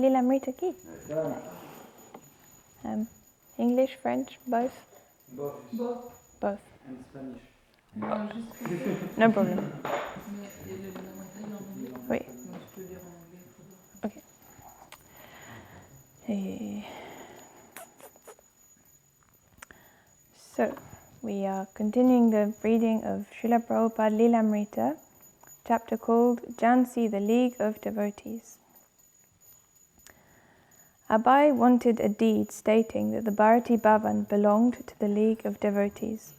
l'Amrita qui? English, French, both? Both. Both. And Spanish. Non, juste No problem. Mais l'Amrita, il est en anglais. Oui. Donc tu peux lire en anglais. Okay. So, we are continuing the reading of Srila Prabhupada Lilamrita, chapter called Jhansi, the League of Devotees. Abai wanted a deed stating that the Bharati Bhavan belonged to the League of Devotees.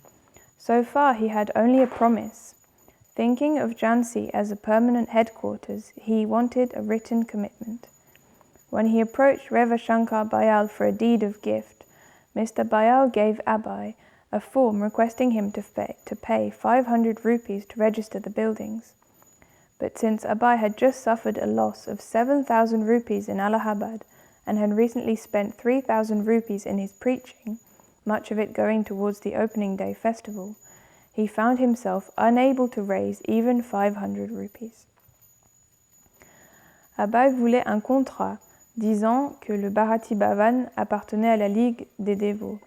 So far he had only a promise. Thinking of Jhansi as a permanent headquarters, he wanted a written commitment. When he approached Reva Shankar Bayal for a deed of gift, Mr. Bayal gave Abai a form requesting him to pay 500 rupees to register the buildings. But since Abai had just suffered a loss of 7,000 rupees in Allahabad and had recently spent 3,000 rupees in his preaching, much of it going towards the opening day festival, he found himself unable to raise even 500 rupees. Abai voulait un contrat disant que le Bharati Bhavan appartenait à la Ligue des dévots.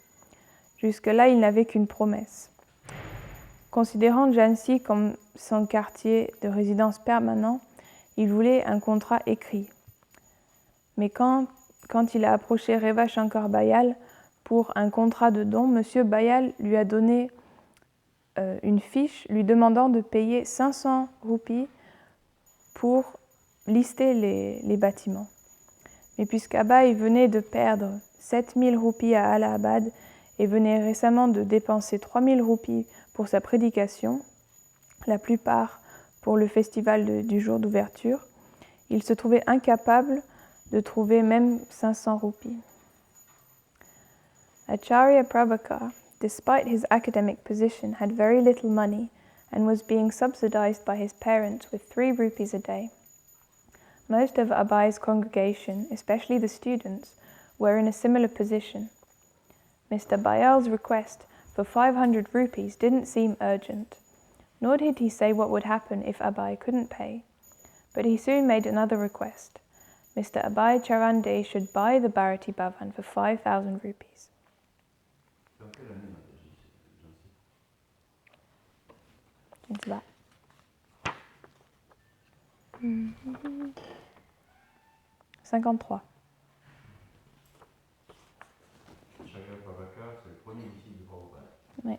Jusque-là, il n'avait qu'une promesse. Considérant Jhansi comme son quartier de résidence permanent, il voulait un contrat écrit. Mais quand il a approché Reva Shankar Bayal pour un contrat de don, M. Bayal lui a donné une fiche lui demandant de payer 500 roupies pour lister les bâtiments. Mais puisqu'Abai venait de perdre 7000 roupies à Allahabad et venait récemment de dépenser 3000 roupies pour sa prédication, la plupart pour le festival du jour d'ouverture, il se trouvait incapable de trouver même 500 roupies. Acharya Prabhakar, despite his academic position, had very little money and was being subsidized by his parents with 3 rupees a day. Most of Abai's congregation, especially the students, were in a similar position. Mr. Bayal's request for 500 rupees didn't seem urgent, nor did he say what would happen if Abai couldn't pay. But he soon made another request. Mr. Abai Charande should buy the Bharati Bhavan for 5,000 rupees. Into that. 53. Acharya Prabhakar, c'est le premier disciple de Prabhupada. Oui.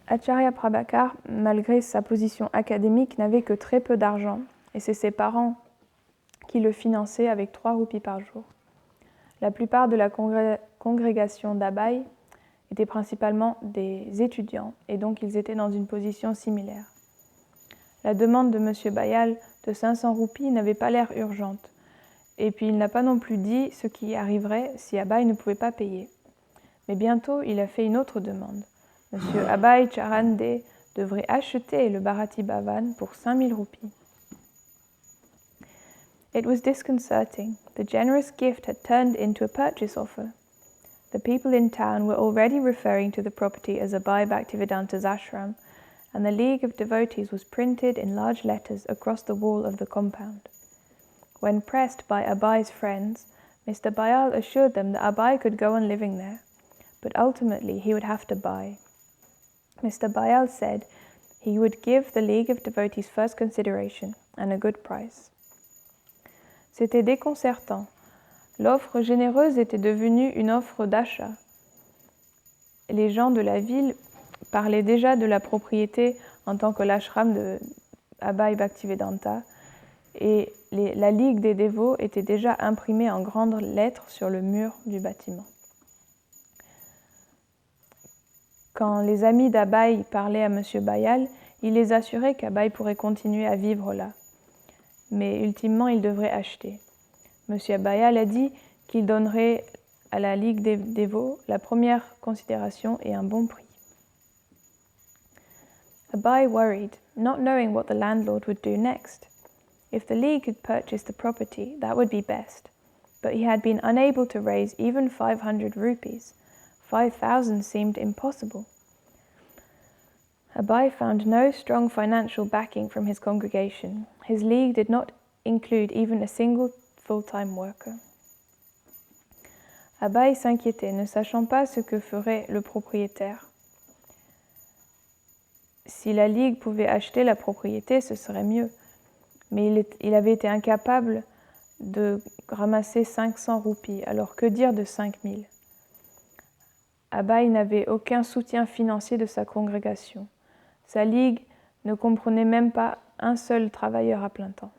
Acharya Prabhakar, malgré sa position académique, n'avait que très peu d'argent et c'est ses parents qui le finançaient avec 3 roupies par jour. La plupart de la congrégation d'Abai étaient principalement des étudiants et donc ils étaient dans une position similaire. La demande de M. Bayal de 500 roupies n'avait pas l'air urgente et puis il n'a pas non plus dit ce qui arriverait si Abai ne pouvait pas payer. Mais bientôt il a fait une autre demande. M. Abai Charande devrait acheter le Bharati Bhavan pour 5000 roupies. It was disconcerting. The generous gift had turned into a purchase offer. The people in town were already referring to the property as Abai Bhaktivedanta's ashram, and the League of Devotees was printed in large letters across the wall of the compound. When pressed by Abai's friends, Mr. Bayal assured them that Abai could go on living there, but ultimately he would have to buy. Mr. Bayal said he would give the League of Devotees first consideration and a good price. C'était déconcertant. L'offre généreuse était devenue une offre d'achat. Les gens de la ville parlaient déjà de la propriété en tant que l'ashram de Abai Bhaktivedanta et la Ligue des dévots était déjà imprimée en grandes lettres sur le mur du bâtiment. Quand les amis d'Abai parlaient à M. Bayal, il les assurait qu'Abai pourrait continuer à vivre là. Mais ultimement, il devrait acheter. M. Bayal a dit qu'il donnerait à la Ligue des dévots la première considération et un bon prix. Abai worried, not knowing what the landlord would do next. If the League could purchase the property, that would be best. But he had been unable to raise even 500 rupees. 5,000 seemed impossible. Abai found no strong financial backing from his congregation. His league did not include even a single full-time worker. Abai s'inquiétait, ne sachant pas ce que ferait le propriétaire. Si la Ligue pouvait acheter la propriété, ce serait mieux. Mais il avait été incapable de ramasser 500 roupies, alors que dire de 5000 ? Abai n'avait aucun soutien financier de sa congrégation. Sa Ligue ne comprenait même pas un seul travailleur à plein temps.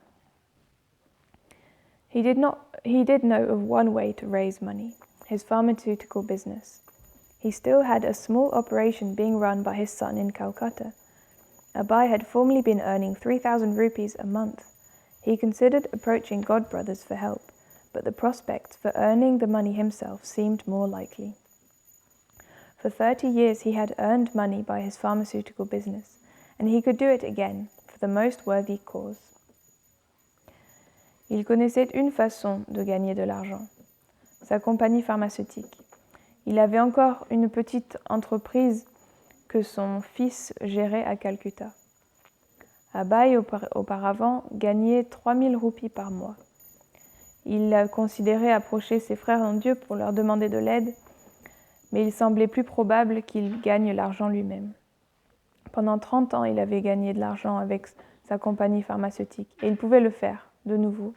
He did know of one way to raise money, his pharmaceutical business. He still had a small operation being run by his son in Calcutta. Abai had formerly been earning 3,000 rupees a month. He considered approaching Godbrothers for help, but the prospects for earning the money himself seemed more likely. For 30 years he had earned money by his pharmaceutical business, and he could do it again for the most worthy cause. Il connaissait une façon de gagner de l'argent, sa compagnie pharmaceutique. Il avait encore une petite entreprise que son fils gérait à Calcutta. Abai, auparavant, gagnait 3000 roupies par mois. Il considérait approcher ses frères en Dieu pour leur demander de l'aide, mais il semblait plus probable qu'il gagne l'argent lui-même. Pendant 30 ans, il avait gagné de l'argent avec sa compagnie pharmaceutique, et il pouvait le faire, de nouveau,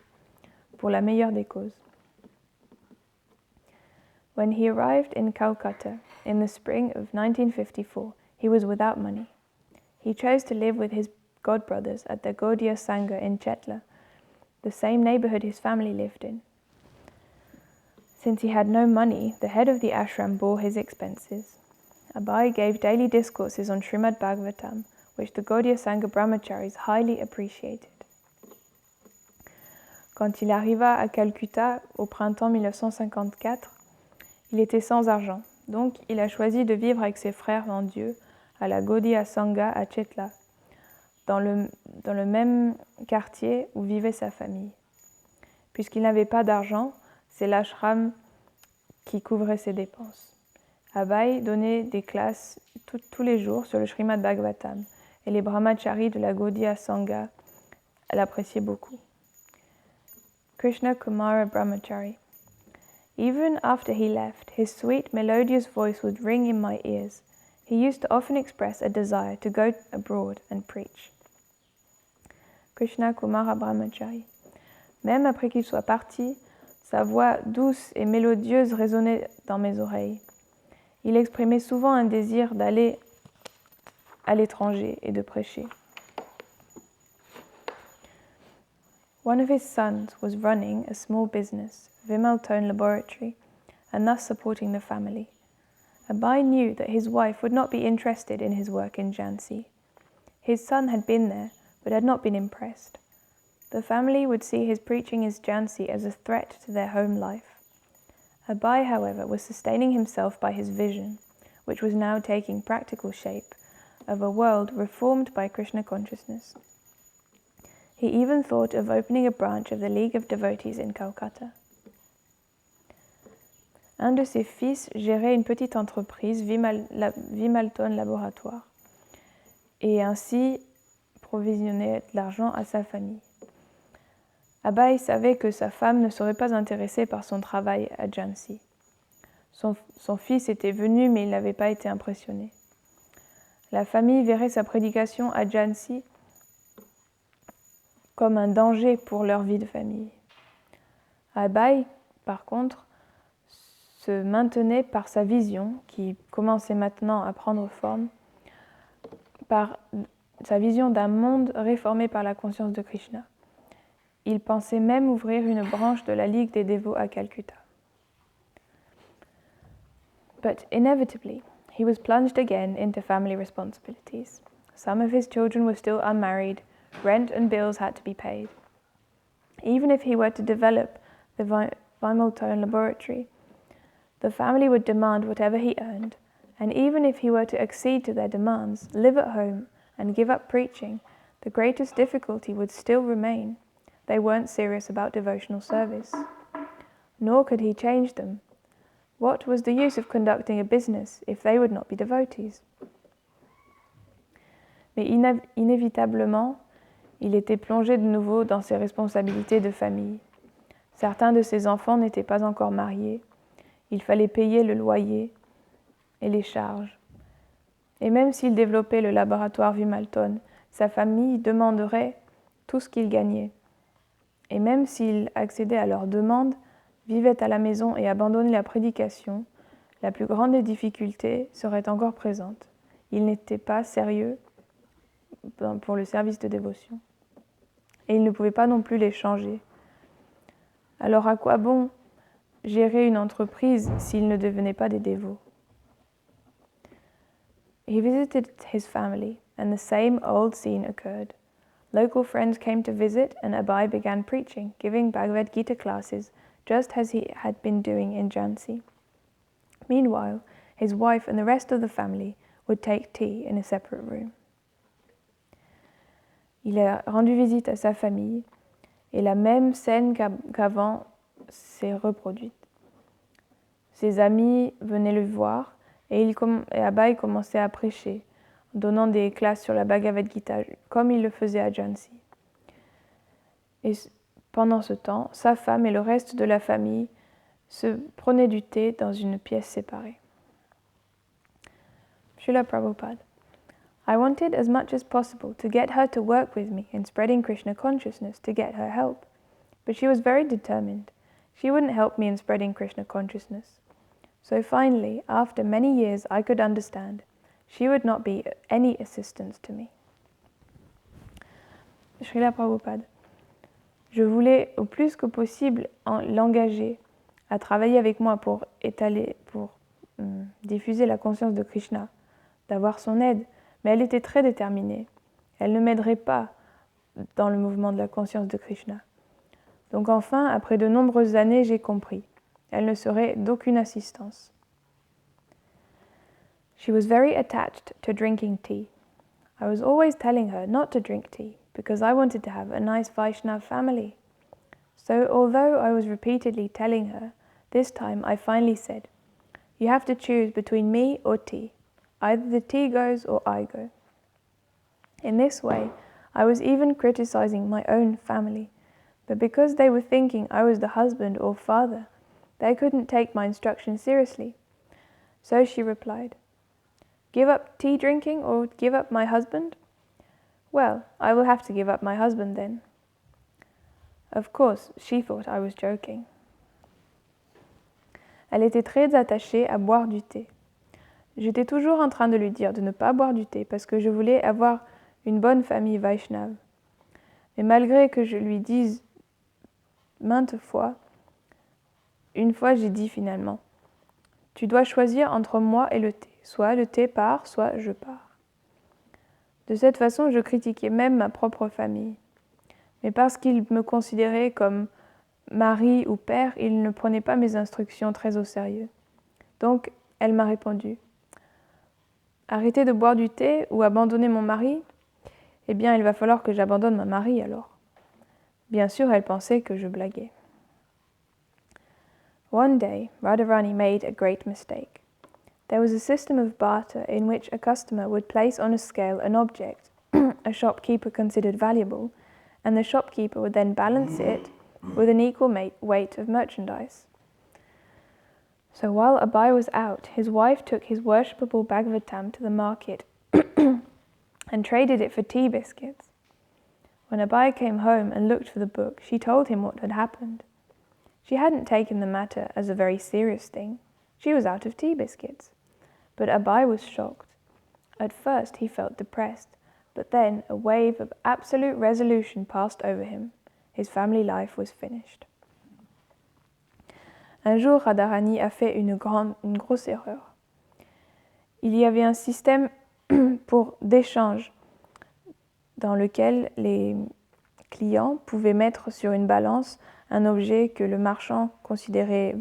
pour la meilleure des causes. When he arrived in Calcutta in the spring of 1954, he was without money. He chose to live with his godbrothers at the Gaudiya Sangha in Chetla, the same neighborhood his family lived in. Since he had no money, the head of the ashram bore his expenses. Abai gave daily discourses on Srimad Bhagavatam, which the Gaudiya Sangha brahmacharis highly appreciated. Quand il arriva à Calcutta au printemps 1954, il était sans argent, donc il a choisi de vivre avec ses frères en Dieu à la Gaudiya Sangha à Chetla, dans le même quartier où vivait sa famille. Puisqu'il n'avait pas d'argent, c'est l'ashram qui couvrait ses dépenses. Abai donnait des classes tous les jours sur le Srimad Bhagavatam et les brahmacharis de la Gaudiya Sangha l'appréciaient beaucoup. Krishna Kumara Brahmachari. Even after he left, his sweet, melodious voice would ring in my ears. He used to often express a desire to go abroad and preach. Krishna Kumara Brahmachari. Même après qu'il soit parti, sa voix douce et mélodieuse résonnait dans mes oreilles. Il exprimait souvent un désir d'aller à l'étranger et de prêcher. One of his sons was running a small business, Vimal Tone Laboratory, and thus supporting the family. Abai knew that his wife would not be interested in his work in Jhansi. His son had been there, but had not been impressed. The family would see his preaching in Jhansi as a threat to their home life. Abai, however, was sustaining himself by his vision, which was now taking practical shape, of a world reformed by Krishna consciousness. He even thought of opening a branch of the League of Devotees in Calcutta. Un de ses fils gérait une petite entreprise, Vimalton Laboratoire, et ainsi provisionnait de l'argent à sa famille. Abai savait que sa femme ne serait pas intéressée par son travail à Jhansi. Son fils était venu, mais il n'avait pas été impressionné. La famille verrait sa prédication à Jhansi comme un danger pour leur vie de famille. Abai, par contre, se maintenait par sa vision, qui commençait maintenant à prendre forme, par sa vision d'un monde réformé par la conscience de Krishna. Il pensait même ouvrir une branche de la Ligue des dévots à Calcutta. But inevitably, he was plunged again into family responsibilities. Some of his children were still unmarried, rent and bills had to be paid. Even if he were to develop the Vimaltone Laboratory, the family would demand whatever he earned, and even if he were to accede to their demands, live at home, and give up preaching, the greatest difficulty would still remain. They weren't serious about devotional service. Nor could he change them. What was the use of conducting a business if they would not be devotees? Mais inévitablement, Il était plongé de nouveau dans ses responsabilités de famille. Certains de ses enfants n'étaient pas encore mariés. Il fallait payer le loyer et les charges. Et même s'il développait le laboratoire Vimalton, sa famille demanderait tout ce qu'il gagnait. Et même s'il accédait à leurs demandes, vivait à la maison et abandonnait la prédication, la plus grande des difficultés serait encore présente. Il n'était pas sérieux pour le service de dévotion. Et il ne pouvait pas non plus les changer. Alors à quoi bon gérer une entreprise s'ils ne devenaient pas des dévots? He visited his family, and the same old scene occurred. Local friends came to visit, and Abai began preaching, giving Bhagavad Gita classes, just as he had been doing in Jhansi. Meanwhile, his wife and the rest of the family would take tea in a separate room. Il a rendu visite à sa famille, et la même scène qu'avant s'est reproduite. Ses amis venaient le voir, et Abai commençait à prêcher, donnant des classes sur la Bhagavad Gita, comme il le faisait à Jhansi. Et pendant ce temps, sa femme et le reste de la famille se prenaient du thé dans une pièce séparée. Srila Prabhupada. I wanted as much as possible to get her to work with me in spreading Krishna consciousness to get her help, but she was very determined. She wouldn't help me in spreading Krishna consciousness. So finally, after many years, I could understand. She would not be any assistance to me. Srila Prabhupada. Je voulais au plus que possible l'engager à travailler avec moi pour diffuser la conscience de Krishna, d'avoir son aide, mais elle était très déterminée. Elle ne m'aiderait pas dans le mouvement de la conscience de Krishna. Donc enfin, après de nombreuses années, j'ai compris. Elle ne serait d'aucune assistance. She was very attached to drinking tea. I was always telling her not to drink tea because I wanted to have a nice Vaishnav family. So although I was repeatedly telling her, this time I finally said, "You have to choose between me or tea. Either the tea goes or I go." In this way, I was even criticizing my own family, but because they were thinking I was the husband or father, they couldn't take my instruction seriously. So she replied, "Give up tea drinking or give up my husband? Well, I will have to give up my husband then." Of course, she thought I was joking. Elle était très attachée à boire du thé. J'étais toujours en train de lui dire de ne pas boire du thé parce que je voulais avoir une bonne famille Vaishnave. Mais malgré que je lui dise maintes fois, une fois j'ai dit finalement, « Tu dois choisir entre moi et le thé. Soit le thé part, soit je pars. » De cette façon, je critiquais même ma propre famille. Mais parce qu'ils me considéraient comme mari ou père, ils ne prenaient pas mes instructions très au sérieux. Donc, elle m'a répondu, « Arrêter de boire du thé ou abandonner mon mari? Eh bien, il va falloir que j'abandonne mon mari alors. » Bien sûr, elle pensait que je blaguais. One day, Radharani made a great mistake. There was a system of barter in which a customer would place on a scale an object a shopkeeper considered valuable, and the shopkeeper would then balance it with an equal weight of merchandise. So while Abai was out, his wife took his worshipable Bhagavatam to the market and traded it for tea biscuits. When Abai came home and looked for the book, she told him what had happened. She hadn't taken the matter as a very serious thing. She was out of tea biscuits. But Abai was shocked. At first he felt depressed, but then a wave of absolute resolution passed over him. His family life was finished. Un jour, Radharani a fait une grosse erreur. Il y avait un système d'échange dans lequel les clients pouvaient mettre sur une balance un objet que le marchand considérait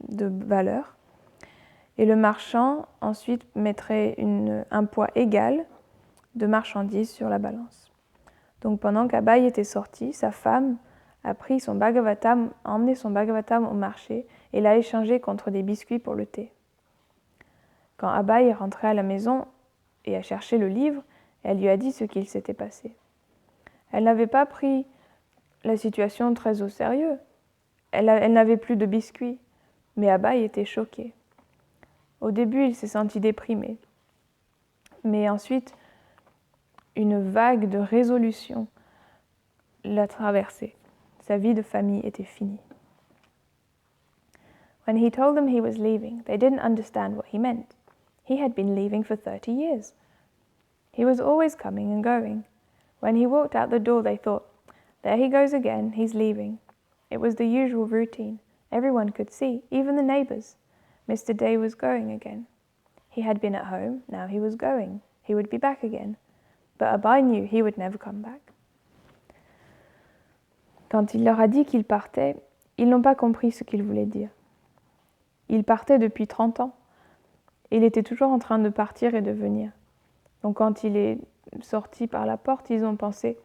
de valeur, et le marchand ensuite mettrait un poids égal de marchandises sur la balance. Donc pendant qu'Abai était sorti, sa femme a emmené son Bhagavatam au marché et l'a échangé contre des biscuits pour le thé. Quand Abai est rentré à la maison et a cherché le livre, elle lui a dit ce qu'il s'était passé. Elle n'avait pas pris la situation très au sérieux. Elle n'avait plus de biscuits, mais Abai était choqué. Au début, il s'est senti déprimé. Mais ensuite, une vague de résolution l'a traversé. Sa vie de famille était finie. When he told them he was leaving, they didn't understand what he meant. He had been leaving for 30 years. He was always coming and going. When he walked out the door, they thought, there he goes again, he's leaving. It was the usual routine. Everyone could see, even the neighbours. Mr. Day was going again. He had been at home, now he was going. He would be back again. But Abai knew he would never come back. Quand il leur a dit qu'il partait, ils n'ont pas compris ce qu'il voulait dire. Il partait depuis 30 ans. Il était toujours en train de partir et de venir. Donc quand il est sorti par la porte, ils ont pensé,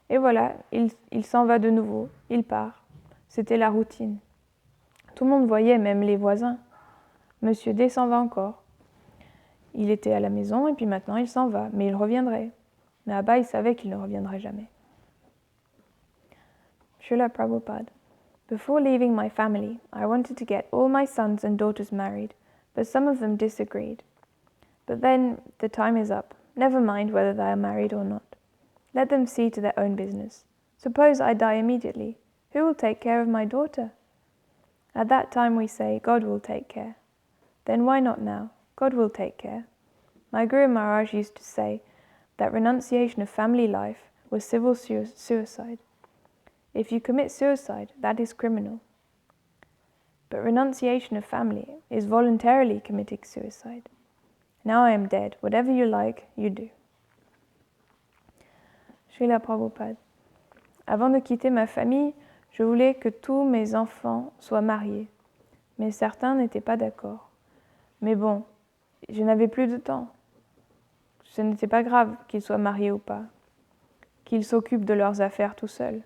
et voilà, il s'en va de nouveau, il part. C'était la routine. Tout le monde voyait, même les voisins. Monsieur D s'en va encore. Il était à la maison et puis maintenant il s'en va, mais il reviendrait. Mais Abai savait qu'il ne reviendrait jamais. Srila Prabhupada. Before leaving my family, I wanted to get all my sons and daughters married, but some of them disagreed. But then the time is up. Never mind whether they are married or not. Let them see to their own business. Suppose I die immediately. Who will take care of my daughter? At that time we say, God will take care. Then why not now? God will take care. My Guru Maharaj used to say that renunciation of family life was civil suicide. If you commit suicide, that is criminal. But renunciation of family is voluntarily committing suicide. Now I am dead. Whatever you like, you do. Srila Prabhupada. Avant de quitter ma famille, je voulais que tous mes enfants soient mariés. Mais certains n'étaient pas d'accord. Mais bon, je n'avais plus de temps. Ce n'était pas grave qu'ils soient mariés ou pas. Qu'ils s'occupent de leurs affaires tout seuls.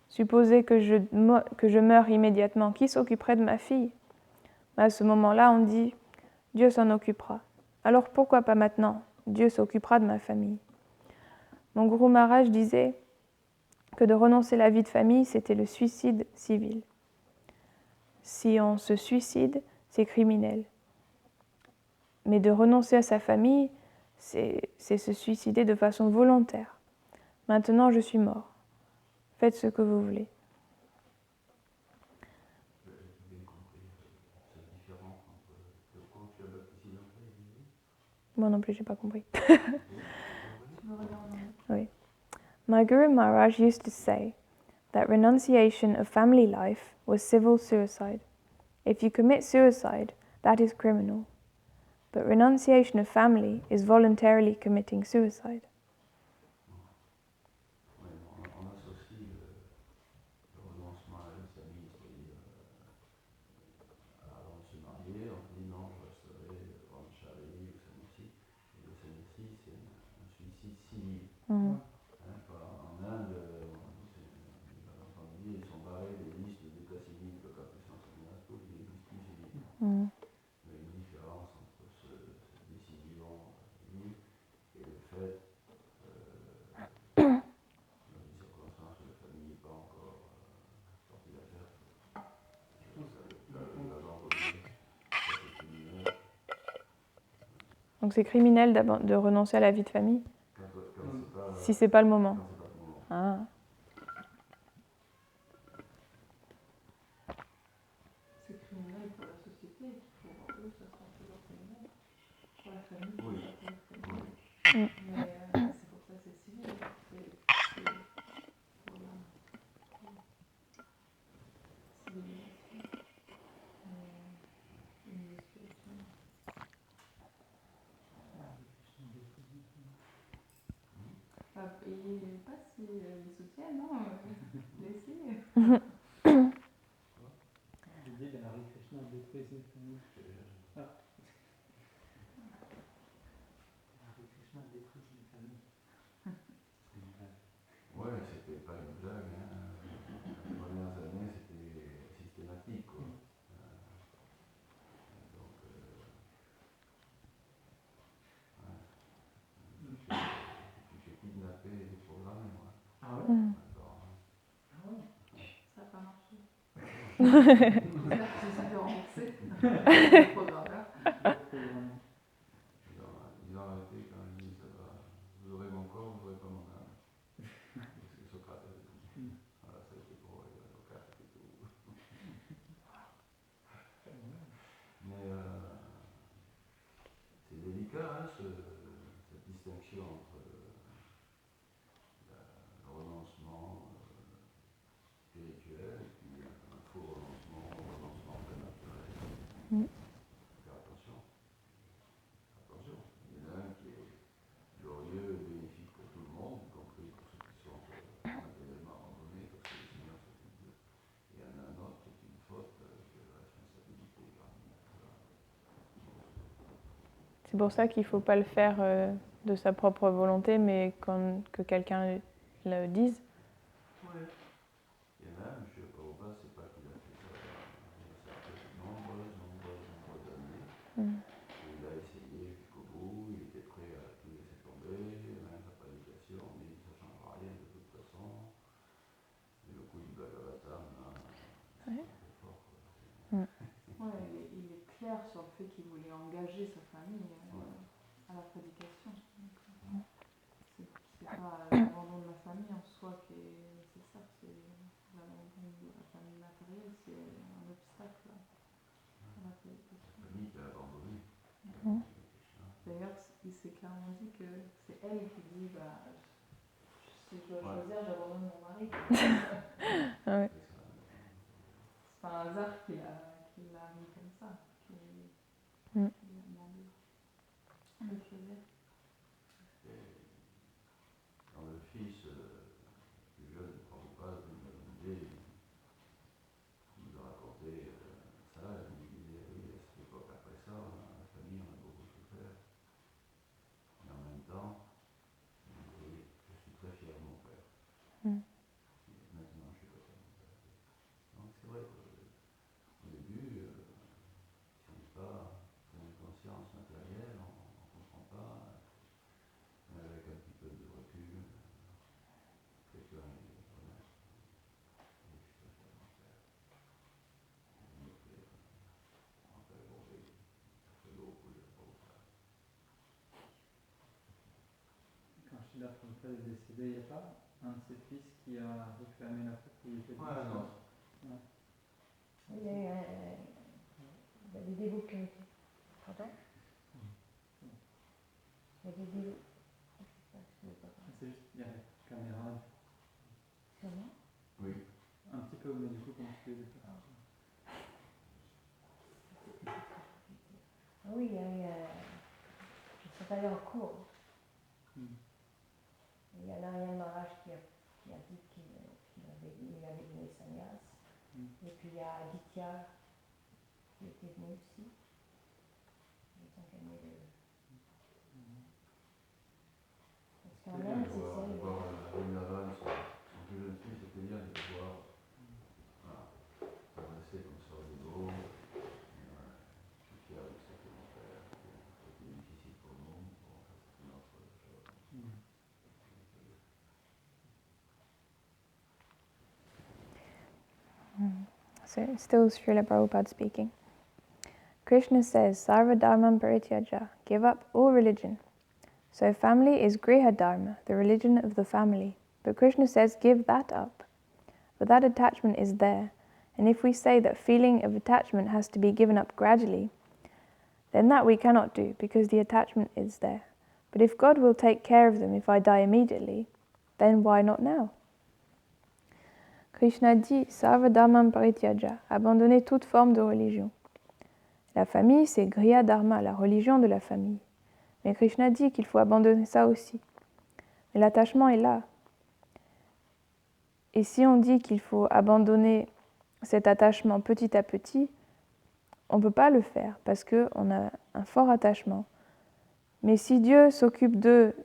Supposez que je meure immédiatement, qui s'occuperait de ma fille? À ce moment-là, on dit, Dieu s'en occupera. Alors pourquoi pas maintenant? Dieu s'occupera de ma famille. Mon Guru Maharaj disait que de renoncer à la vie de famille, c'était le suicide civil. Si on se suicide, c'est criminel. Mais de renoncer à sa famille, c'est se suicider de façon volontaire. Maintenant, je suis mort. Faites ce que vous voulez. Moi non plus, j'ai pas compris. Oui. My Guru Maharaj used to say that renunciation of family life was civil suicide. If you commit suicide, that is criminal. But renunciation of family is voluntarily committing suicide. On associe le renoncement à la vie de famille, c'est-à-dire avant de se marier, on dit non, je resterai brahmachari ou sannyasi. Et le sannyasi, c'est un suicide civil. Mm. En Inde, ils sont barrés des listes d'état civil, le cas de sannyas, toutes les listes civiles. Mm. Il y a une différence entre cette décision civile et le fait dans une circonstance où la famille n'est pas encore sortie d'affaire. Donc c'est criminel de renoncer à la vie de famille si c'est pas le moment. Ah. C'est criminel pour la société, pour eux, ça sera toujours criminel. Pour la famille, Oui. ça sera criminel. Mais c'est pour ça que c'est civil. C'est pour la civilisation. Une spirituelle. Et pas si ils soutiennent, non, laissez. L'idée d'Hare Krishna détruit une famille. Hare Krishna détruit une famille. Ouais, c'était pas une blague. Les premières années, c'était systématique. Quoi. Donc, tu fais kidnapper et déprogrammer. Ouais. J'espère que je suis remboursé. Le programmeur. Ils ont arrêté quand ils disent vous aurez mon corps, vous n'aurez pas mon âme. C'est ce que Socrate avait dit. Voilà, ça a été pour l'avocat et tout. Mais c'est délicat, hein, cette distinction entre le renoncement spirituel et puis un faux renoncement, un renoncement prématuré. Faire attention. Attention. Il y en a un qui est glorieux et bénéfique pour tout le monde, y compris pour ceux qui sont matériellement abandonnés parce que le Seigneur s'occupe d'eux. Et il y en a un autre qui est une faute de responsabilité grande. C'est pour ça qu'il ne faut pas le faire de sa propre volonté, mais que quelqu'un le dise. Ouais. Il y en a un, M. Prabhupada, c'est pas qu'il a fait ça. Ça a fait de nombreuses années. Il a essayé jusqu'au bout, il était prêt à tout laisser tomber, même sa prédication, mais ça ne changera rien de toute façon. Et le coup du Bhagavatam, c'est très fort. Ouais, il est clair sur le fait qu'il voulait engager sa famille à la prédication. Donc, c'est pas l'abandon de la famille en soi qui est nécessaire, c'est l'abandon de la famille matérielle, c'est un obstacle à la prédication. La famille qui a abandonné. D'ailleurs, il s'est clairement dit que c'est elle qui dit si je dois choisir, j'abandonne mon mari. Ouais. C'est pas un hasard qu'il l'a mis comme ça, qu'il a demandé de choisir. Quand le fils plus jeune de Prabhupada nous a raconté ça, il disait oui, à cette époque après ça, la famille on a beaucoup souffert. Mais en même temps, oui, je suis très fier de mon père. Maintenant, je suis pas fier de mon père. Donc c'est vrai qu'au début, si on n'est pas dans une conscience matérielle, on ne comprend pas. Mais avec un petit peu de recul, quelqu'un est honnête. Et je suis très fier de mon père. Mon père Bombay, ça fait beaucoup de Prabhupada. Quand Srila Prabhupada est décédé, il n'y a pas un de ses fils qui a réclamé la propriété de Non. Ouais. Il y a des dévots qui ont été. Pardon? Il y a des dévots. C'est juste, il y a la caméra. Sûrement. Oui. Un petit peu, mais du coup, comme tu faisais pas. Ah oui, ils sont allés en cours. Il y a Narayan Maharaj qui a dit qu'il avait donné sannyas. Et puis il y a Aditya qui était venu aussi. Ils ont gagné le. Parce qu'en Inde, c'est ça. De voir Vrindavan, son plus jeune fils, c'était bien de le voir progresser comme ça au niveau. Je suis fier de ce que mon père, c'était difficile pour nous. Bon, ça c'est une autre chose. So still Srila Prabhupada speaking. Krishna says, Sarva Dharmam Parityaja, give up all religion. So family is Griha Dharma, the religion of the family. But Krishna says, give that up. But that attachment is there. And if we say that feeling of attachment has to be given up gradually, then that we cannot do, because the attachment is there. But if God will take care of them if I die immediately, then why not now? Krishna dit Sarva Dharmam Parityaja, abandonner toute forme de religion. La famille, c'est Griya Dharma, la religion de la famille. Mais Krishna dit qu'il faut abandonner ça aussi. Mais l'attachement est là. Et si on dit qu'il faut abandonner cet attachement petit à petit, on ne peut pas le faire parce qu'on a un fort attachement. Mais si Dieu s'occupe d'eux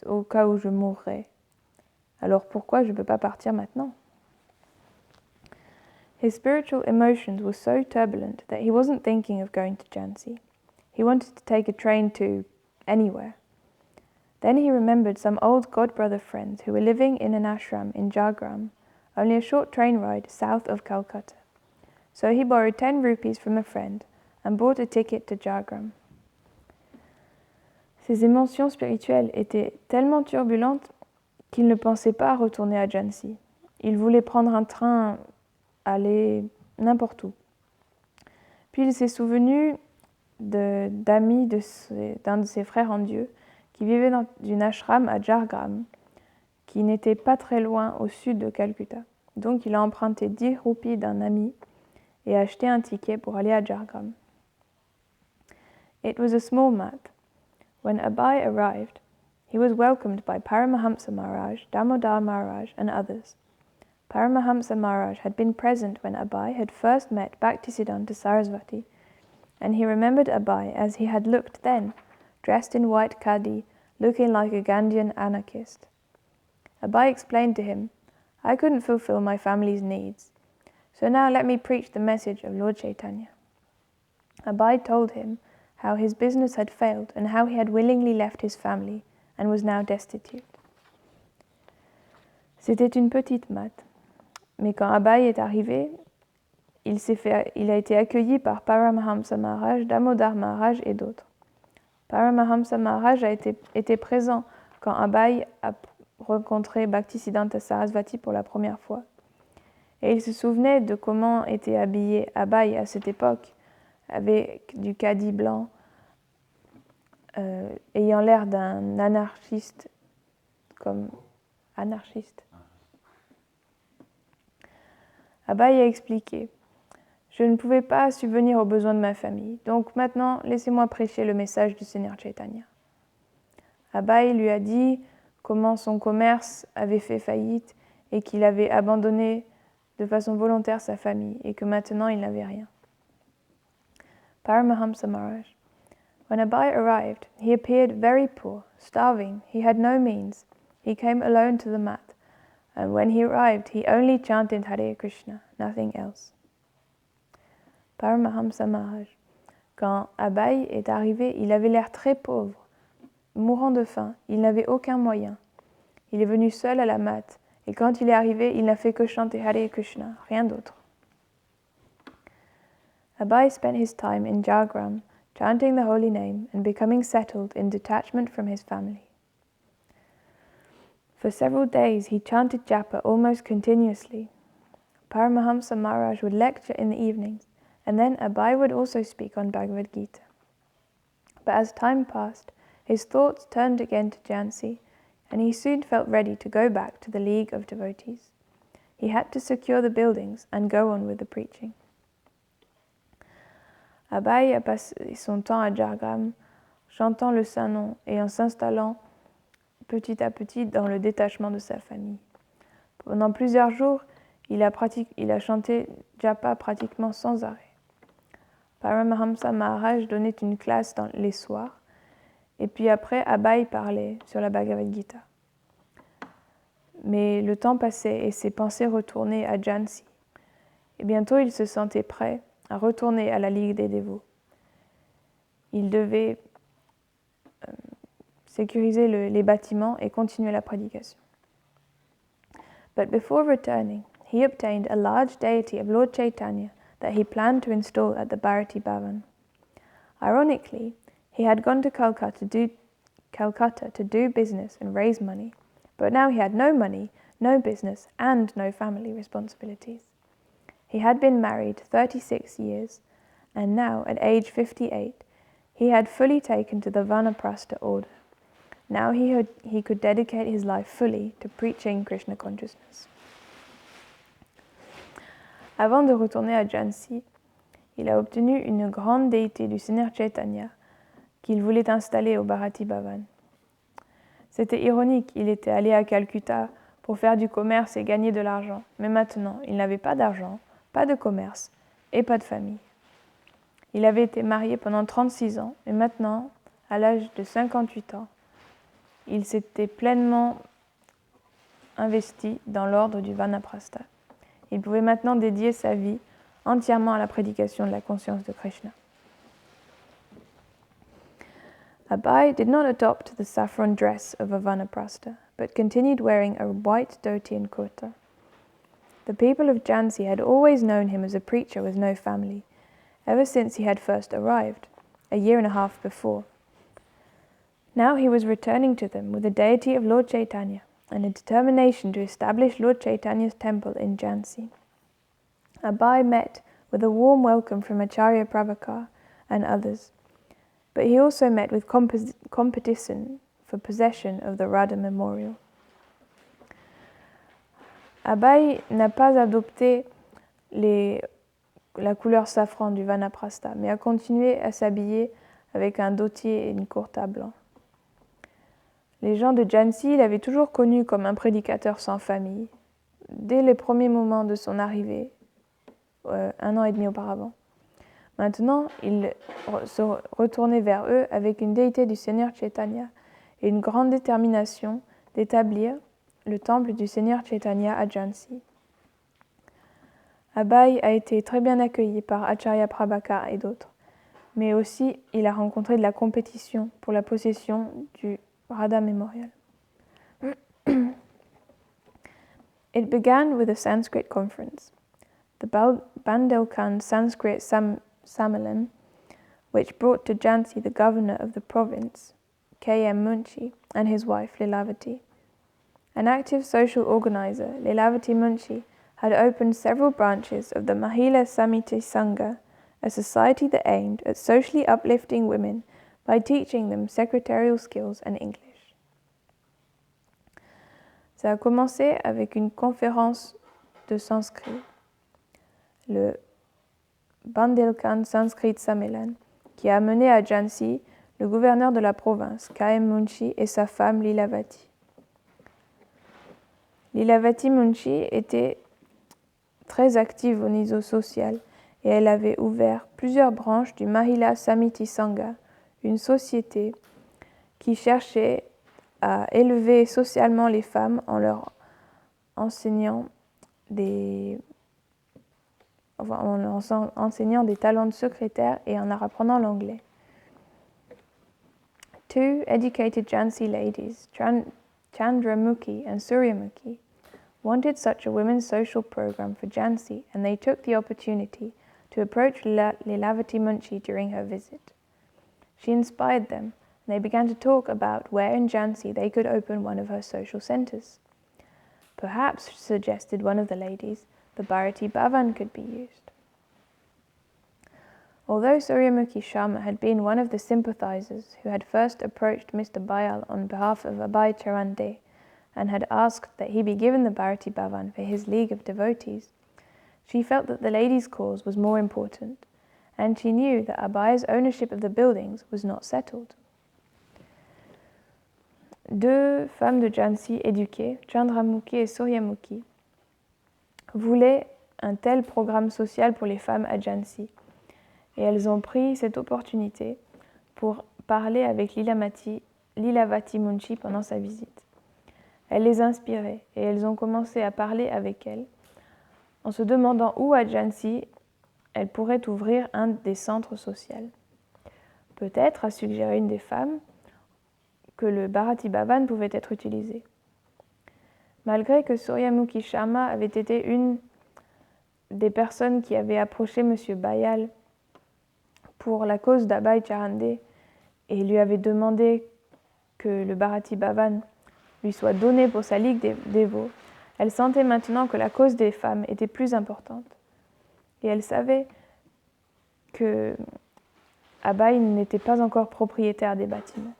au cas où je mourrais, alors pourquoi je ne peux pas partir maintenant? His spiritual emotions were so turbulent that he wasn't thinking of going to Jhansi. He wanted to take a train to anywhere. Then he remembered some old godbrother friends who were living in an ashram in Jagram, only a short train ride south of Calcutta. So he borrowed 10 rupees from a friend and bought a ticket to Jhargram. Ses émotions spirituelles étaient tellement turbulentes qu'il ne pensait pas à retourner à Jhansi. Il voulait prendre un train, aller n'importe où. Puis il s'est souvenu d'amis d'un de ses frères en Dieu qui vivait dans une ashram à Jhargram, qui n'était pas très loin au sud de Calcutta. Donc il a emprunté 10 roupies d'un ami et a acheté un ticket pour aller à Jhargram. It was a small mat. When Abai arrived, he was welcomed by Paramahamsa Maharaj, Damodar Maharaj, and others. Paramahamsa Maharaj had been present when Abai had first met Bhaktisiddhanta Sarasvati, and he remembered Abai as he had looked then, dressed in white khadi, looking like a Gandhian anarchist. Abai explained to him, "I couldn't fulfill my family's needs, so now let me preach the message of Lord Chaitanya." Abai told him how his business had failed and how he had willingly left his family and was now destitute. C'était une petite matte, mais quand Abai est arrivé, il a été accueilli par Paramahamsa Maharaj, Damodar Maharaj et d'autres. Paramahamsa Maharaj était présent quand Abai a rencontré Bhaktisiddhanta Sarasvati pour la première fois. Et il se souvenait de comment était habillé Abai à cette époque, avec du khadi blanc, ayant l'air d'un anarchiste, comme anarchiste. Abai a expliqué: "Je ne pouvais pas subvenir aux besoins de ma famille, donc maintenant laissez-moi prêcher le message du Seigneur Chaitanya." Abai lui a dit comment son commerce avait fait faillite et qu'il avait abandonné de façon volontaire sa famille et que maintenant il n'avait rien. Paramahamsa Maharaj: "When Abai arrived, he appeared very poor, starving, he had no means. He came alone to the mat, and when he arrived, he only chanted Hare Krishna, nothing else." Paramahamsa Maharaj: "Quand Abai est arrivé, il avait l'air très pauvre, mourant de faim, il n'avait aucun moyen. Il est venu seul à la mat, et quand il est arrivé, il n'a fait que chanter Hare Krishna, rien d'autre." Abai spent his time in Jhargram, chanting the holy name and becoming settled in detachment from his family. For several days he chanted japa almost continuously. Paramahamsa Maharaj would lecture in the evenings, and then Abai would also speak on Bhagavad Gita. But as time passed, his thoughts turned again to Jhansi, and he soon felt ready to go back to the League of Devotees. He had to secure the buildings and go on with the preaching. Abai a passé son temps à Jhargram, chantant le Saint-Nom et en s'installant petit à petit dans le détachement de sa famille. Pendant plusieurs jours, il a chanté japa pratiquement sans arrêt. Paramahamsa Maharaj donnait une classe les soirs, et puis après, Abai parlait sur la Bhagavad Gita. Mais le temps passait et ses pensées retournaient à Jhansi. Et bientôt, il se sentait prêt à retourner à la Ligue des dévots. Il devait sécuriser les bâtiments et continuer la prédication. But before returning, he obtained a large deity of Lord Chaitanya that he planned to install at the Bharati Bhavan. Ironically, he had gone to Calcutta to do business and raise money, but now he had no money, no business, and no family responsibilities. He had been married 36 years, and now, at age 58, he had fully taken to the Vanaprastha order. Now he could dedicate his life fully to preaching Krishna consciousness. Avant de retourner à Jhansi, il a obtenu une grande déité du Seigneur Chaitanya qu'il voulait installer au Bharati Bhavan. C'était ironique, il était allé à Calcutta pour faire du commerce et gagner de l'argent, mais maintenant il n'avait pas d'argent, pas de commerce et pas de famille. Il avait été marié pendant 36 ans et maintenant, à l'âge de 58 ans, il s'était pleinement investi dans l'ordre du Vanaprastha. Il pouvait maintenant dédier sa vie entièrement à la prédication de la conscience de Krishna. Abai did not adopt the saffron dress of a Vanaprastha, but continued wearing a white dhoti and kurta. The people of Jhansi had always known him as a preacher with no family, ever since he had first arrived, a year and a half before. Now he was returning to them with the deity of Lord Chaitanya and a determination to establish Lord Chaitanya's temple in Jhansi. Abai met with a warm welcome from Acharya Prabhakar and others, but he also met with competition for possession of the Radha Memorial. Abai n'a pas adopté la couleur safran du Vanaprastha, mais a continué à s'habiller avec un dhoti et une kurta blanc. Les gens de Jhansi l'avaient toujours connu comme un prédicateur sans famille, dès les premiers moments de son arrivée, 1 an et demi auparavant. Maintenant, il se retournait vers eux avec une déité du Seigneur Chaitanya et une grande détermination d'établir le temple du Seigneur Chaitanya à Jhansi. Abai a été très bien accueilli par Acharya Prabhakar et d'autres, mais aussi il a rencontré de la compétition pour la possession du Radha Memorial. It began with a Sanskrit conference, the Bandelkhand Sanskrit Sammelan, which brought to Jhansi the governor of the province, K.M. Munshi, and his wife Lilavati. An active social organizer, Lilavati Munshi, had opened several branches of the Mahila Samiti Sangha, a society that aimed at socially uplifting women by teaching them secretarial skills and English. Ça a commencé avec une conférence de sanskrit, le Bandelkhand Sanskrit Sammelan, qui a amené à Jhansi le gouverneur de la province, K.M. Munshi, et sa femme Lilavati. Lilavati Munshi était très active au niveau social et elle avait ouvert plusieurs branches du Mahila Samiti Sangha, une société qui cherchait à élever socialement les femmes en leur enseignant des talents de secrétaire et en leur apprenant l'anglais. Two educated Jhansi ladies, Chandramukhi and Suryamukhi, wanted such a women's social program for Jhansi, and they took the opportunity to approach Lilavati Munshi during her visit. She inspired them, and they began to talk about where in Jhansi they could open one of her social centres. Perhaps, suggested one of the ladies, the Bharati Bhavan could be used. Although Suryamukhi Sharma had been one of the sympathizers who had first approached Mr. Bayal on behalf of Abhay Charan De and had asked that he be given the Bharati Bhavan for his league of devotees, she felt that the lady's cause was more important, and she knew that Abhay's ownership of the buildings was not settled. Deux femmes de Jhansi éduquées, Chandramukhi et Suryamukhi, voulaient un tel programme social pour les femmes à Jhansi, et elles ont pris cette opportunité pour parler avec Lilavati Munshi pendant sa visite. Elle les inspirait et elles ont commencé à parler avec elle en se demandant où à Jhansi elles pourraient ouvrir un des centres sociaux. Peut-être, a suggéré une des femmes, que le Bharati Bhavan pouvait être utilisé. Malgré que Suryamukhi Sharma avait été une des personnes qui avait approché M. Bayal pour la cause d'Abhay Charan De et lui avait demandé que le Bharati Bhavan lui soit donné pour sa ligue des dévots, elle sentait maintenant que la cause des femmes était plus importante. Et elle savait que Abhay n'était pas encore propriétaire des bâtiments.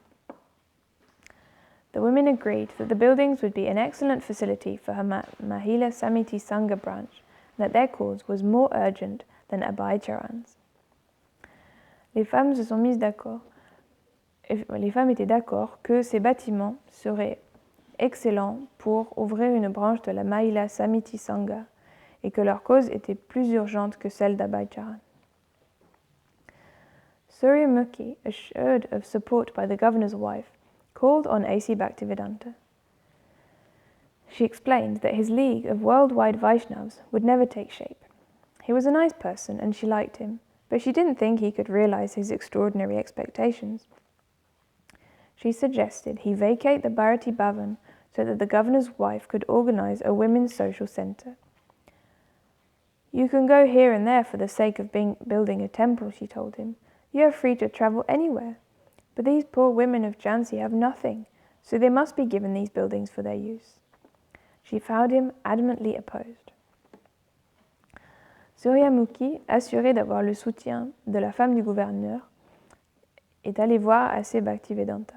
The women agreed that the buildings would be an excellent facility for her Mahila Samiti Sangha branch, and that their cause was more urgent than Abhay Charan's. Les femmes se sont mises d'accord. Les femmes étaient d'accord que ces bâtiments seraient excellents pour ouvrir une branche de la Mahila Samiti Sangha et que leur cause était plus urgente que celle d'Abhay Charan. Suryamukhi, assured of support by the governor's wife, called on A.C. Bhaktivedanta. She explained that his league of worldwide Vaishnavas would never take shape. He was a nice person and she liked him, but she didn't think he could realize his extraordinary expectations. She suggested he vacate the Bharati Bhavan so that the governor's wife could organize a women's social center. You can go here and there for the sake of building a temple, she told him. You are free to travel anywhere. But these poor women of Jhansi have nothing, so they must be given these buildings for their use. She found him adamantly opposed. Suryamukhi, assurée d'avoir le soutien de la femme du gouverneur, est allée voir assez Bhaktivedanta.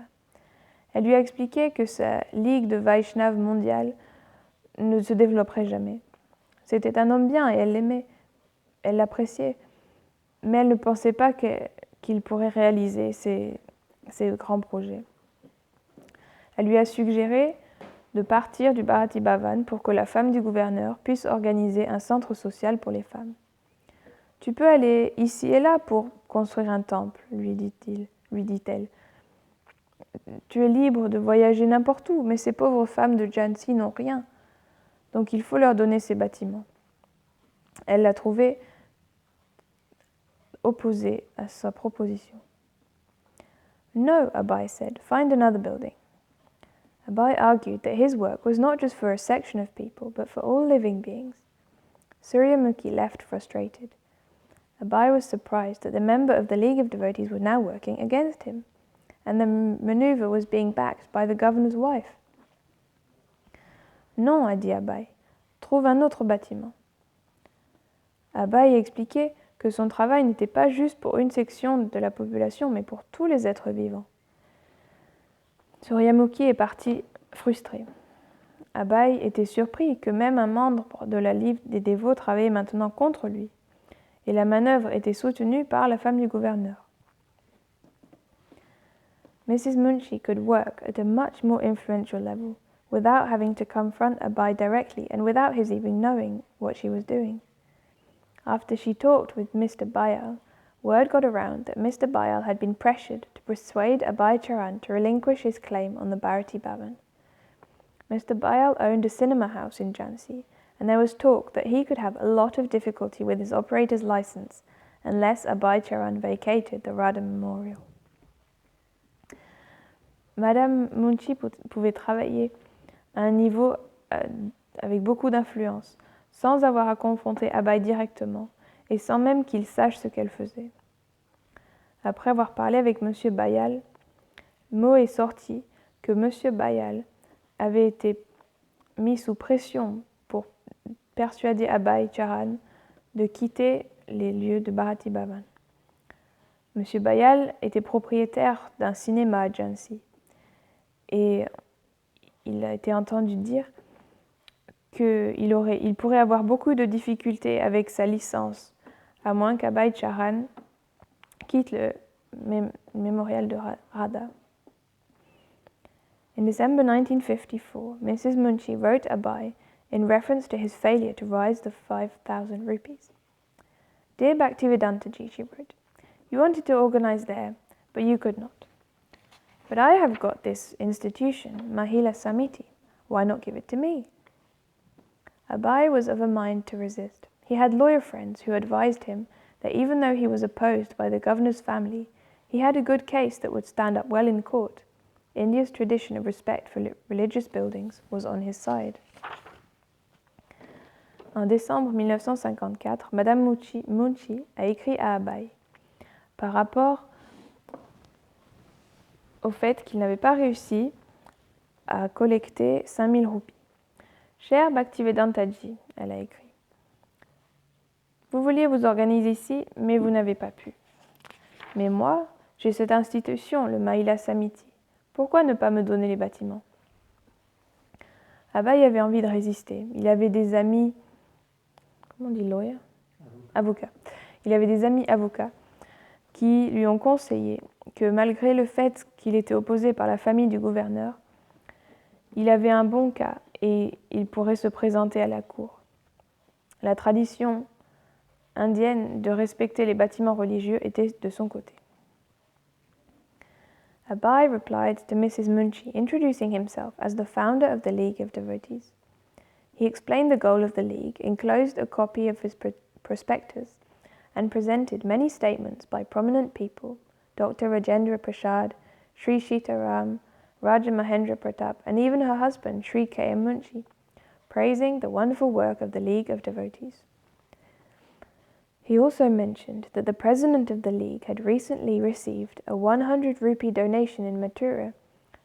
Elle lui a expliqué que sa ligue de Vaishnav mondiale ne se développerait jamais. C'était un homme bien et elle l'aimait, elle l'appréciait, mais elle ne pensait pas qu'il pourrait réaliser ses grands projets. Elle lui a suggéré de partir du Bharati Bhavan pour que la femme du gouverneur puisse organiser un centre social pour les femmes. « Tu peux aller ici et là pour construire un temple, lui dit-elle. Tu es libre de voyager n'importe où, mais ces pauvres femmes de Jhansi n'ont rien. Donc il faut leur donner ces bâtiments. » Elle l'a trouvé opposé à sa proposition. « No, Abai said, find another building. » Abai argued that his work was not just for a section of people, but for all living beings. Suryamukhi left frustrated. Abai was surprised that the member of the League of Devotees was now working against him, and the maneuver was being backed by the governor's wife. Non, a dit Abai, trouve un autre bâtiment. Abai expliquait que son travail n'était pas juste pour une section de la population, mais pour tous les êtres vivants. Suryamukhi est parti frustré. Abai était surpris que même un membre de la Ligue des dévots travaillait maintenant contre lui, et la manœuvre était soutenue par la femme du gouverneur. Mrs. Munshi could work at a much more influential level, without having to confront Abai directly and without his even knowing what she was doing. After she talked with Mr. Bayal, word got around that Mr. Bayal had been pressured to persuade Abai Charan to relinquish his claim on the Bharati Bhavan. Mr. Bayal owned a cinema house in Jhansi, and there was talk that he could have a lot of difficulty with his operator's license unless Abai Charan vacated the Radha Memorial. Madame Munshi pouvait travailler à un niveau avec beaucoup d'influence, sans avoir à confronter Abai directement et sans même qu'il sache ce qu'elle faisait. Après avoir parlé avec M. Bayal, mot est sorti que M. Bayal avait été mis sous pression pour persuader Abai Charan de quitter les lieux de Bharati Bhavan. M. Bayal était propriétaire d'un cinéma à Jhansi et il a été entendu dire qu'il pourrait avoir beaucoup de difficultés avec sa licence, à moins qu'Abai Charan quitte le mémorial de Radha. In December 1954, Mrs. Munshi wrote Abai in reference to his failure to raise the 5,000 rupees. Dear Bhaktivedantaji, she wrote, you wanted to organize there, but you could not. But I have got this institution, Mahila Samiti. Why not give it to me? Abai was of a mind to resist. He had lawyer friends who advised him that even though he was opposed by the governor's family, he had a good case that would stand up well in court. India's tradition of respect for religious buildings was on his side. En décembre 1954, Madame Munshi a écrit à Abai par rapport au fait qu'il n'avait pas réussi à collecter 5000 roupies. Cher Bhaktivedantaji, elle a écrit, vous vouliez vous organiser ici, mais vous n'avez pas pu. Mais moi, j'ai cette institution, le Mahila Samiti. Pourquoi ne pas me donner les bâtiments? Abai avait envie de résister. Il avait des amis, comment on dit lawyer? Avocats. Il avait des amis avocats qui lui ont conseillé que malgré le fait qu'il était opposé par la famille du gouverneur, il avait un bon cas et il pourrait se présenter à la cour. La tradition indienne de respecter les bâtiments religieux était de son côté. Abai replied to Mrs. Munshi, introducing himself as the founder of the League of Devotees. He explained the goal of the League, enclosed a copy of his prospectus, and presented many statements by prominent people, Dr. Rajendra Prasad, Sri Sitaram, Raja Mahendra Pratap, and even her husband, Sri K. M. Munshi, praising the wonderful work of the League of Devotees. He also mentioned that the president of the League had recently received a 100 rupee donation in Mathura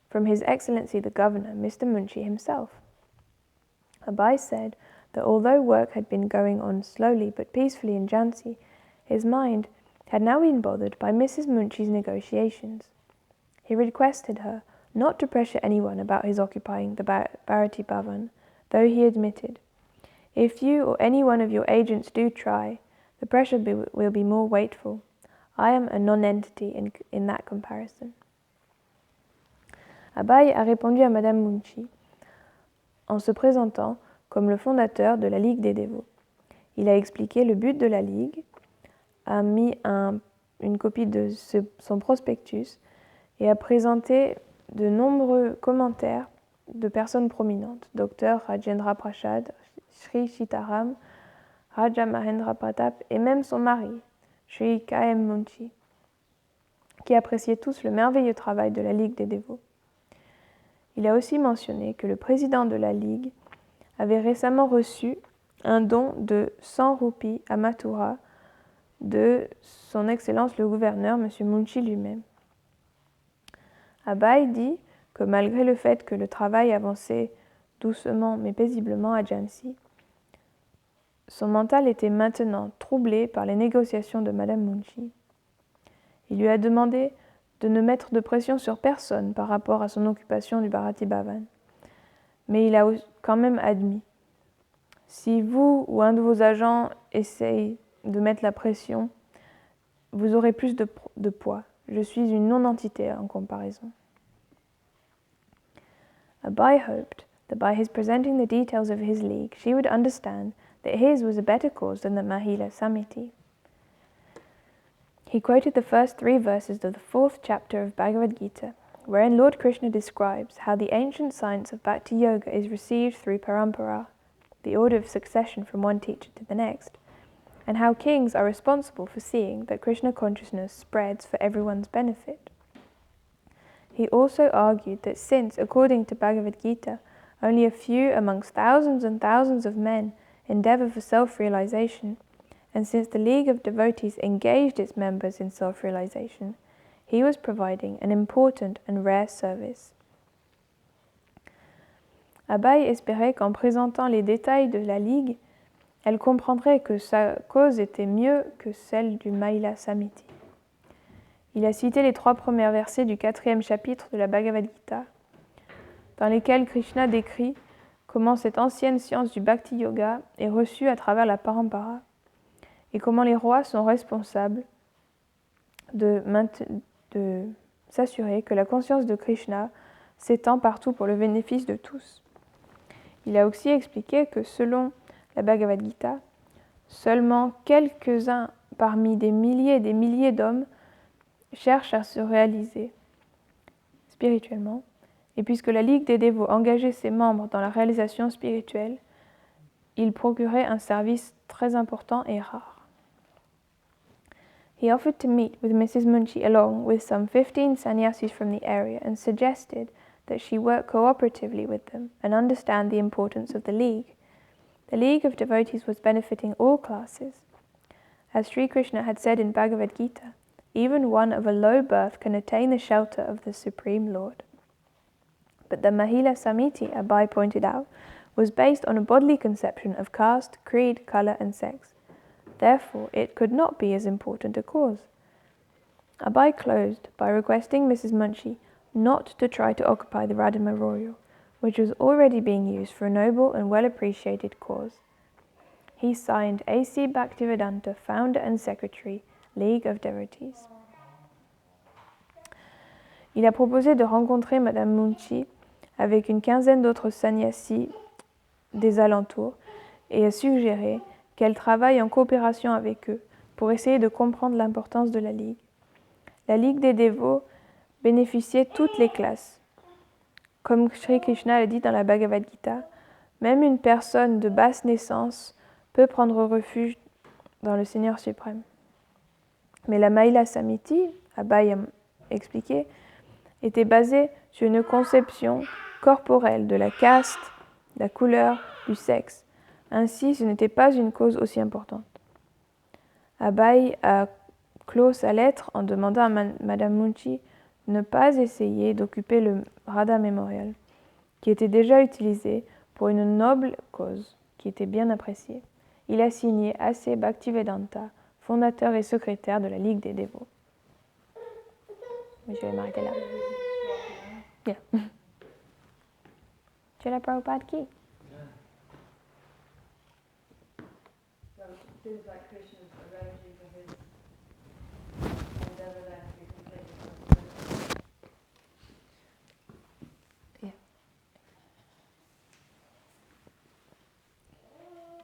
from His Excellency the Governor, Mr. Munshi himself. Abai said that although work had been going on slowly but peacefully in Jhansi, his mind had now been bothered by Mrs. Munshi's negotiations. He requested her not to pressure anyone about his occupying the Bharati Bhavan, though he admitted, "If you or any one of your agents do try, the pressure will be more weightful. I am a non-entity in that comparison." Abai a répondu à Madame Munshi en se présentant comme le fondateur de la Ligue des dévots. Il a expliqué le but de la Ligue, a mis une copie de son prospectus et a présenté de nombreux commentaires de personnes prominentes, Dr Rajendra Prasad, Sri Sitaram, Raja Mahendra Pratap et même son mari, Sri K.M. Munshi, qui appréciaient tous le merveilleux travail de la Ligue des dévots. Il a aussi mentionné que le président de la Ligue avait récemment reçu un don de 100 roupies à Mathura de son Excellence le gouverneur, M. Munshi lui-même. Abai dit que malgré le fait que le travail avançait doucement mais paisiblement à Jhansi, son mental était maintenant troublé par les négociations de Madame Munshi. Il lui a demandé de ne mettre de pression sur personne par rapport à son occupation du Bharati Bhavan. Mais il a quand même admis, si vous ou un de vos agents essaye de mettre la pression, vous aurez plus de poids. Je suis une non-entité en comparaison. Abai hoped that by his presenting the details of his league, she would understand that his was a better cause than the Mahila Samiti. He quoted the first 3 verses of the 4th chapter of Bhagavad Gita, wherein Lord Krishna describes how the ancient science of Bhakti Yoga is received through parampara, the order of succession from one teacher to the next, and how kings are responsible for seeing that Krishna consciousness spreads for everyone's benefit. He also argued that since, according to Bhagavad Gita, only a few amongst thousands and thousands of men endeavor for self-realization, and since the League of Devotees engaged its members in self-realization, he was providing an important and rare service. Abai espérait qu'en présentant les détails de la Ligue, elle comprendrait que sa cause était mieux que celle du Mahila Samiti. Il a cité les 3 premiers versets du 4e chapitre de la Bhagavad Gita, dans lesquels Krishna décrit comment cette ancienne science du Bhakti Yoga est reçue à travers la parampara, et comment les rois sont responsables de s'assurer que la conscience de Krishna s'étend partout pour le bénéfice de tous. Il a aussi expliqué que selon la Bhagavad Gita, seulement quelques-uns parmi des milliers et des milliers d'hommes cherchent à se réaliser spirituellement, et puisque la Ligue des dévots engageait ses membres dans la réalisation spirituelle, il procurait un service très important et rare. He offered to meet with Mrs. Munshi along with some 15 sannyasis from the area and suggested that she work cooperatively with them and understand the importance of the League. The League of Devotees was benefiting all classes. As Sri Krishna had said in Bhagavad Gita, even one of a low birth can attain the shelter of the Supreme Lord. But the Mahila Samiti, Abai pointed out, was based on a bodily conception of caste, creed, colour and sex. Therefore, it could not be as important a cause. Abai closed by requesting Mrs. Munshi not to try to occupy the Radha Memorial, which was already being used for a noble and well-appreciated cause. He signed A.C. Bhaktivedanta, founder and secretary, League of Devotees. Il a proposé de rencontrer Madame Munshi avec une quinzaine d'autres sannyasis des alentours et a suggéré qu'elle travaille en coopération avec eux pour essayer de comprendre l'importance de la Ligue. La Ligue des dévots bénéficiait toutes les classes. Comme Sri Krishna l'a dit dans la Bhagavad Gita, même une personne de basse naissance peut prendre refuge dans le Seigneur suprême. Mais la Mahila Samiti, Abai a expliqué, était basée sur une conception corporelle de la caste, de la couleur, du sexe. Ainsi, ce n'était pas une cause aussi importante. Abai a clos sa lettre en demandant à Madame Munshi de ne pas essayer d'occuper le Radha Memorial, qui était déjà utilisé pour une noble cause, qui était bien appréciée. Il a signé A.C. Bhaktivedanta, fondateur et secrétaire de la Ligue des dévots. Mais je vais m'arrêter là. Yeah. Srila Prabhupada ki. So things like Krishna's arranging for his endeavour then to be completed.